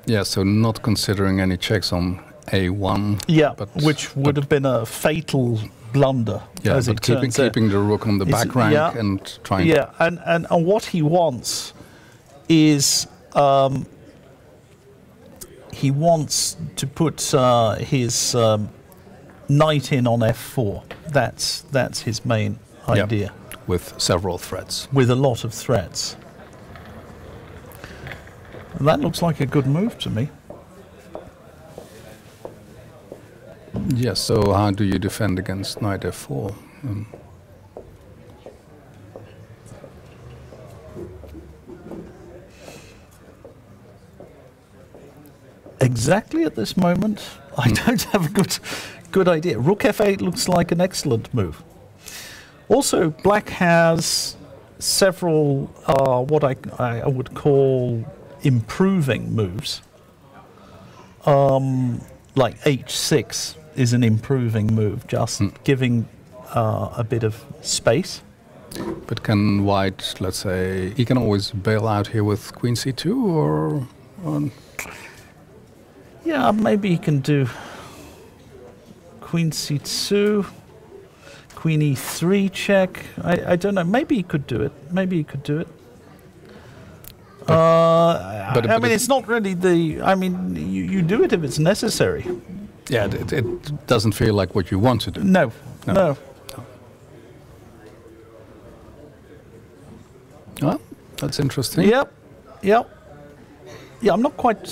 Yeah, so not considering any checks on A1. Yeah, which would have been a fatal blunder. Yeah, as but it turns keeping the rook on the back rank and trying. Yeah, and what he wants is he wants to put his knight in on f4. That's his main idea. Yeah, with several threats. With a lot of threats. And that looks like a good move to me. Yes, so how do you defend against knight f4? Exactly at this moment, I don't have a good idea. Rook f8 looks like an excellent move. Also, black has several what I would call improving moves. Like h6 is an improving move, just giving a bit of space. But can white, let's say, he can always bail out here with queen c2 or... Yeah, maybe he can do queen c2, queen e3 check. I don't know. Maybe he could do it. Maybe he could do it. But I mean, it's not really the... I mean, you do it if it's necessary. Yeah, it doesn't feel like what you want to do. No. Well, that's interesting. Yep. Yeah, I'm not quite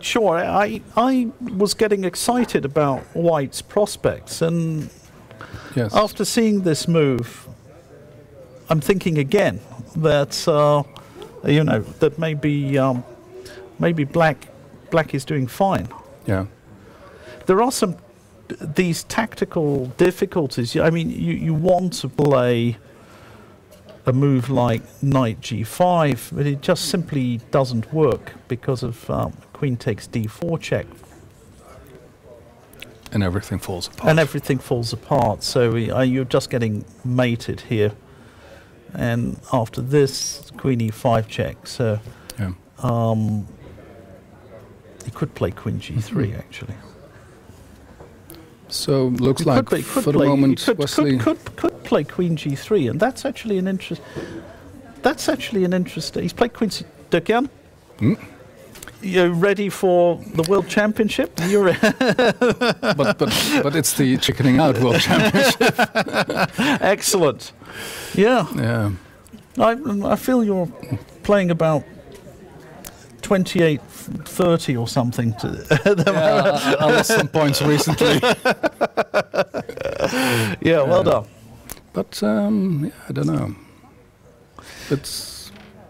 sure. I was getting excited about white's prospects, and after seeing this move, I'm thinking again that that maybe black is doing fine. Yeah. There are these tactical difficulties. I mean, you want to play a move like knight g5, but it just simply doesn't work because of queen takes d4 check. And everything falls apart. So you're just getting mated here. And after this, queen e5 check. So he could play queen g3 actually. So looks like for the moment, Wesley could play queen g3, and that's actually an interest. That's actually an interest. He's played queen c. Dekian. You're ready for the World Championship? You're but it's the chickening out World Championship. Excellent. Yeah. I feel you're playing about 28-30 or something. I lost some points recently. Well done. But I don't know.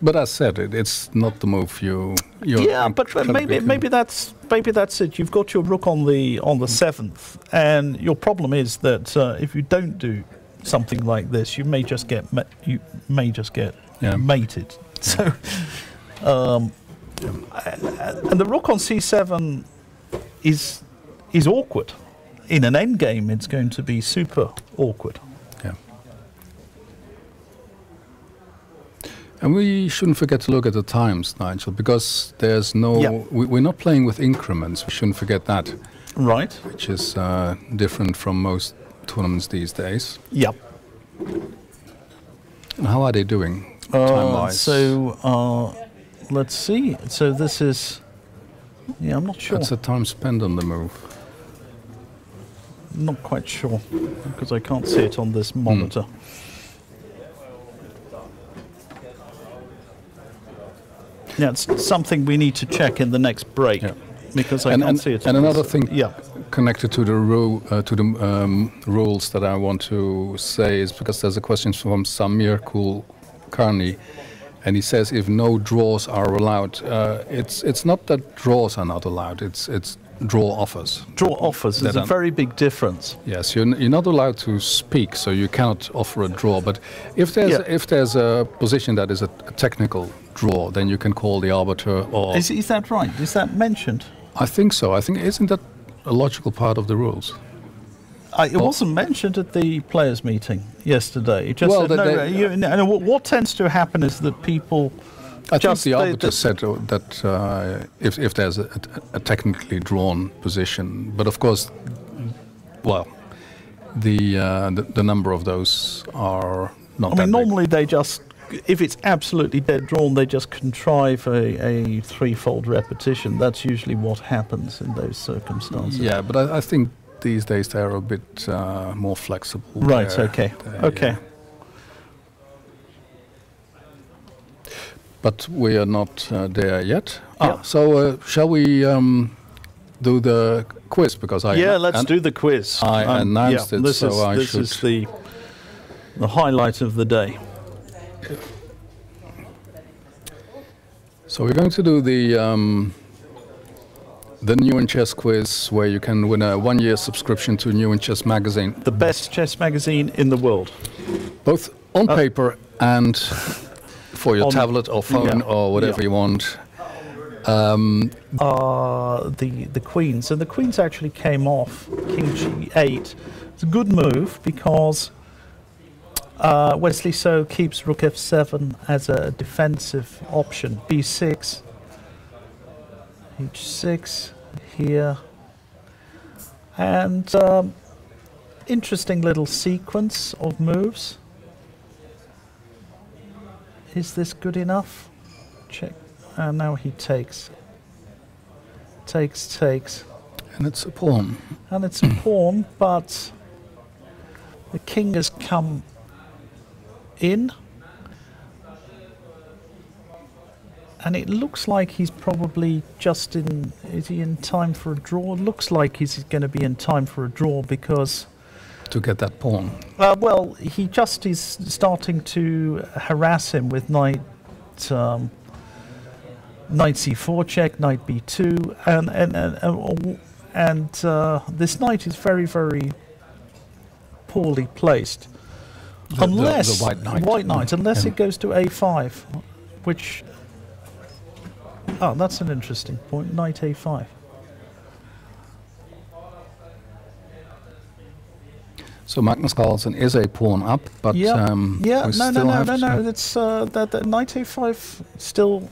But as said, it's not the move you're but maybe that's it. You've got your rook on the 7th, and your problem is that if you don't do something like this, you may just get mated. So. And the rook on c7 is awkward. In an endgame, it's going to be super awkward. Yeah. And we shouldn't forget to look at the times, Nigel, because there's no... We're not playing with increments. We shouldn't forget that. Right. Which is different from most tournaments these days. Yep. And how are they doing, time-wise? Let's see. So this is... I'm not sure. That's the time spent on the move. Not quite sure, because I can't see it on this monitor. Yeah, it's something we need to check in the next break, because I can't see it. And another thing connected to the rules that I want to say is because there's a question from Samir Kulkarni, and he says if no draws are allowed, it's not that draws are not allowed. It's draw offers. Draw offers is a very big difference. Yes, you're not allowed to speak, so you cannot offer a draw. But if there's a position that is a technical draw, then you can call the arbiter. Or is that right? Is that mentioned? I think so. I think isn't that a logical part of the rules? It wasn't mentioned at the players' meeting yesterday. It just said, what tends to happen is that people I think the arbiter said that if there's a technically drawn position, but of course, well, the number of those are not. I mean, normally they just, if it's absolutely dead drawn, they just contrive a threefold repetition. That's usually what happens in those circumstances. Yeah, but I think these days they're a bit more flexible. Right. Okay. Yeah. But we are not there yet. Yeah. So shall we do the quiz? Because let's do the quiz. I announced it, this is the highlight of the day. So we're going to do the New in Chess quiz, where you can win a 1-year subscription to New in Chess magazine, the best chess magazine in the world, both on paper and for your tablet or phone or whatever you want. The queen. So the queen's actually came off King G8. It's a good move because Wesley So keeps Rook F7 as a defensive option. B6, H6 here, and interesting little sequence of moves. Is this good enough? Check. And now he takes. Takes. And it's a pawn. And it's a pawn, but the king has come in. And it looks like he's probably just in... Is he in time for a draw? Looks like he's going to be in time for a draw because... To get that pawn. Well, he just is starting to harass him with knight c4 check, knight b2, and this knight is very, very poorly placed. Unless the white knight, unless it goes to a5, which that's an interesting point. Knight a5. So Magnus Carlsen is a pawn up, but no. It's that knight a5 still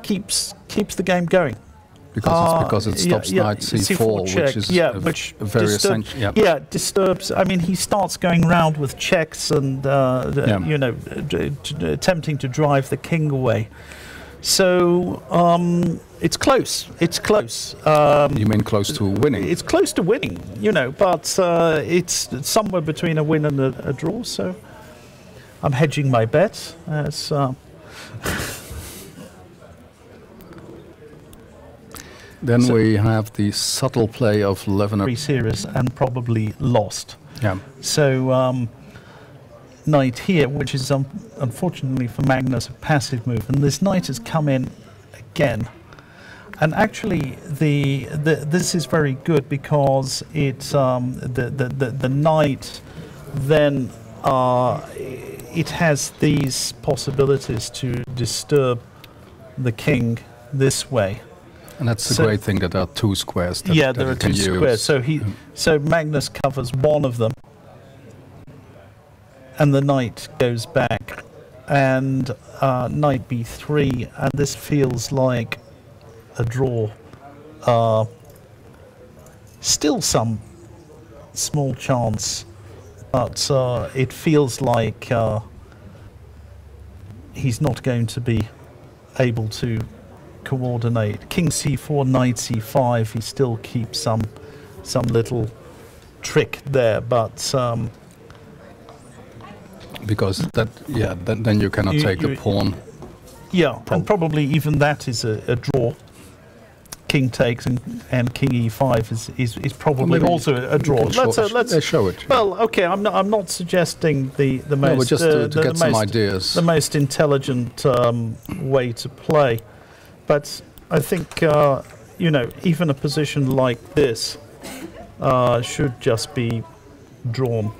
keeps the game going. Because it stops knight c4, check, which is very essential. Yeah, disturbs. I mean, he starts going round with checks and attempting to drive the king away. So it's close. It's close. You mean close to winning? It's close to winning, but it's somewhere between a win and a draw. So I'm hedging my bets as. Then we have the subtle play of Levener. Pre-series and probably lost. Yeah. So knight here, which is unfortunately for Magnus a passive move, and this knight has come in again. And actually, this is very good because it's the knight then it has these possibilities to disturb the king this way. And that's the great thing, that there are two squares. There are two squares. So Magnus covers one of them, and the knight goes back, and knight b3, and this feels like a draw. Still some small chance, but it feels like he's not going to be able to coordinate. King c4, knight c5, he still keeps some little trick there, but because then you cannot take the pawn. Yeah, and probably even that is a draw. King takes and king e5 is probably also a draw. Let's show it. Well, okay, I'm not suggesting the most. No, just to get some ideas. The most intelligent way to play, but I think even a position like this should just be drawn.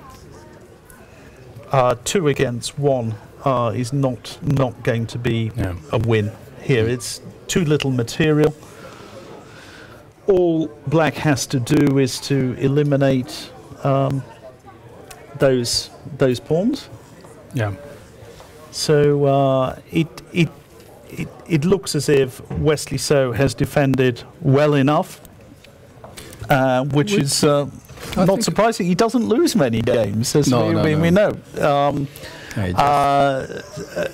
2 against 1 is not going to be a win here. It's too little material. All black has to do is to eliminate those pawns. Yeah. So it looks as if Wesley So has defended well enough, which is not surprising. He doesn't lose many games, as we know.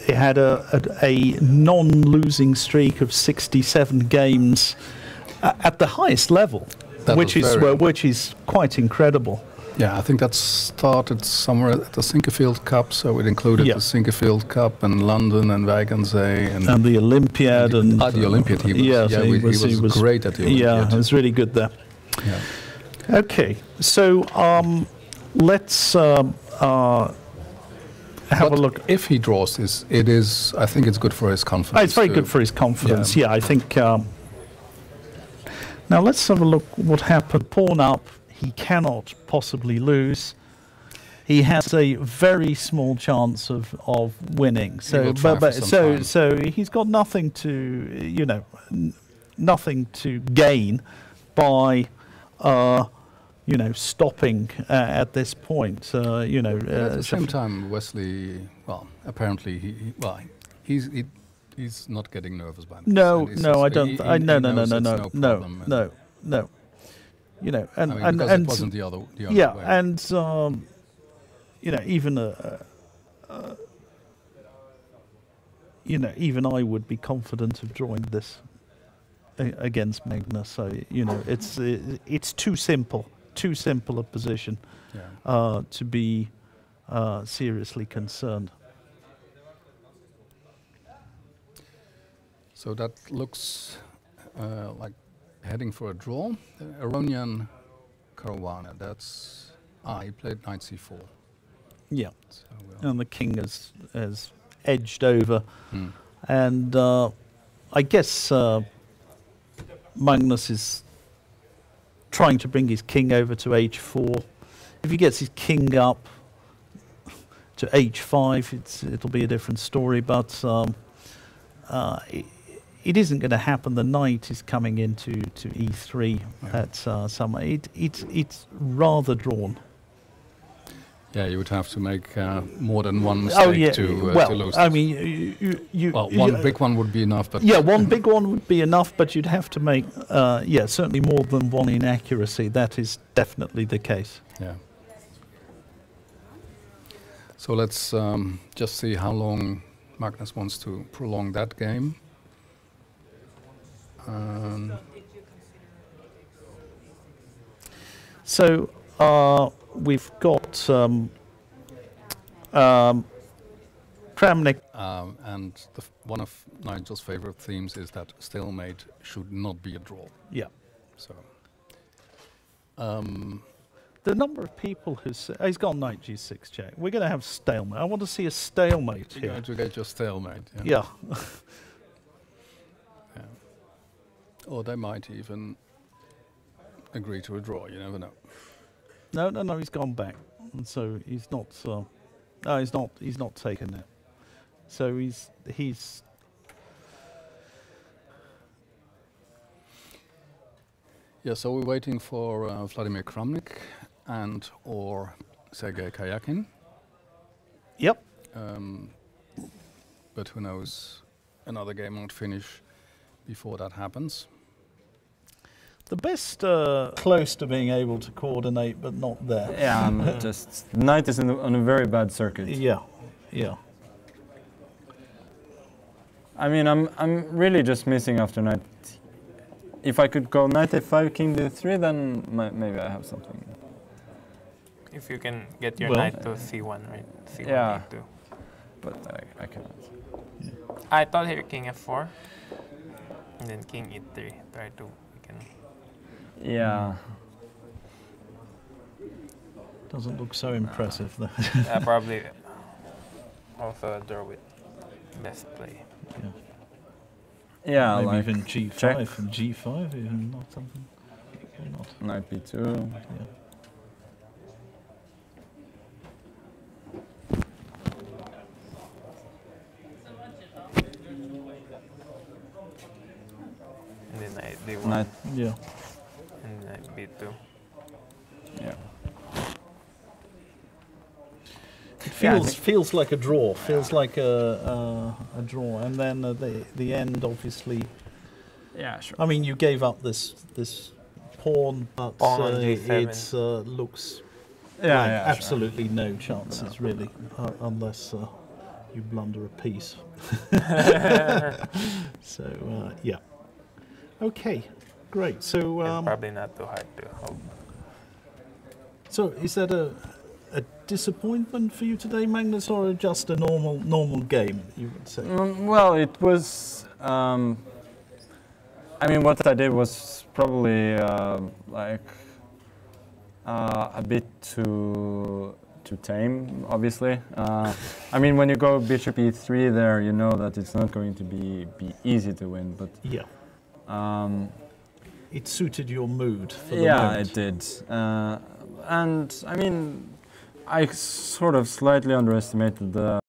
He had a non-losing streak of 67 games at the highest level, which is quite incredible. Yeah, I think that started somewhere at the Sinquefield Cup, so it included the Sinquefield Cup and London and Wagensee and the Olympiad and the Olympiad. He was great at the Olympiad. Yeah, he was really good there. Yeah. Okay, so let's have a look. If he draws this, I think it's good for his confidence. It's very good for his confidence. Yeah, I think. Now let's have a look what happened. Pawn up. He cannot possibly lose. He has a very small chance of winning. So, so he's got nothing to, nothing to gain by, stopping at this point. At the same time, Wesley, apparently he's not getting nervous by this. No, I don't. No. Because it wasn't the other way. And even I would be confident of drawing this against Magnus. So it's too simple a position to be seriously concerned. So that looks like heading for a draw. Aronian Caruana, that's he played knight c4. Yeah, so, and the king has edged over, and I guess Magnus is trying to bring his king over to h4. If he gets his king up to h5, it'll be a different story, but it isn't going to happen. The knight is coming into e3 at some. It's rather drawn. Yeah, you would have to make more than one mistake to lose. I mean, one big one would be enough. But one big one would be enough, but you'd have to make certainly more than one inaccuracy. That is definitely the case. Yeah. So let's just see how long Magnus wants to prolong that game. So we've got Kramnik. And one of Nigel's favorite themes is that stalemate should not be a draw. Yeah. So the number of who he's got knight g6 check. We're going to have stalemate. I want to see a stalemate here. You're going to get your stalemate. Yeah. Or they might even agree to a draw. You never know. No. He's gone back, and so he's not. He's not taken it. So he's. Yeah. So we're waiting for Vladimir Kramnik and or Sergei Kayakin. Yep. But who knows? Another game won't finish before that happens. The best close to being able to coordinate, but not there. Yeah, just knight is on a very bad circuit. Yeah. I mean, I'm really just missing after knight. If I could go knight f5, king d3, then maybe I have something. If you can get your knight to c1, right? C1, yeah. e2. But I cannot. Yeah. I thought here king f4, and then king e3. Try to weaken. Yeah. Doesn't look so impressive though. Probably also a draw with best play. Yeah, maybe like even g5 check. and g5, even not something. Knight b2. Yeah. And then knight d1. Knight. Yeah. And knight b2. Yeah. It feels like a draw. Feels like a draw, and then the end, obviously. Yeah, sure. I mean, you gave up this pawn, but Pawn on G7. it looks absolutely no chances really, unless you blunder a piece. So yeah. Okay, great. So And probably not too hard to hold. so is that a disappointment for you today, Magnus, or just a normal game, you would say? Well, it was. I mean, what I did was probably like a bit too tame, obviously. I mean, when you go bishop e3 there, you know that it's not going to be easy to win, but Yeah. It suited your mood for the yeah, moment. it did. And I mean, I sort of slightly underestimated the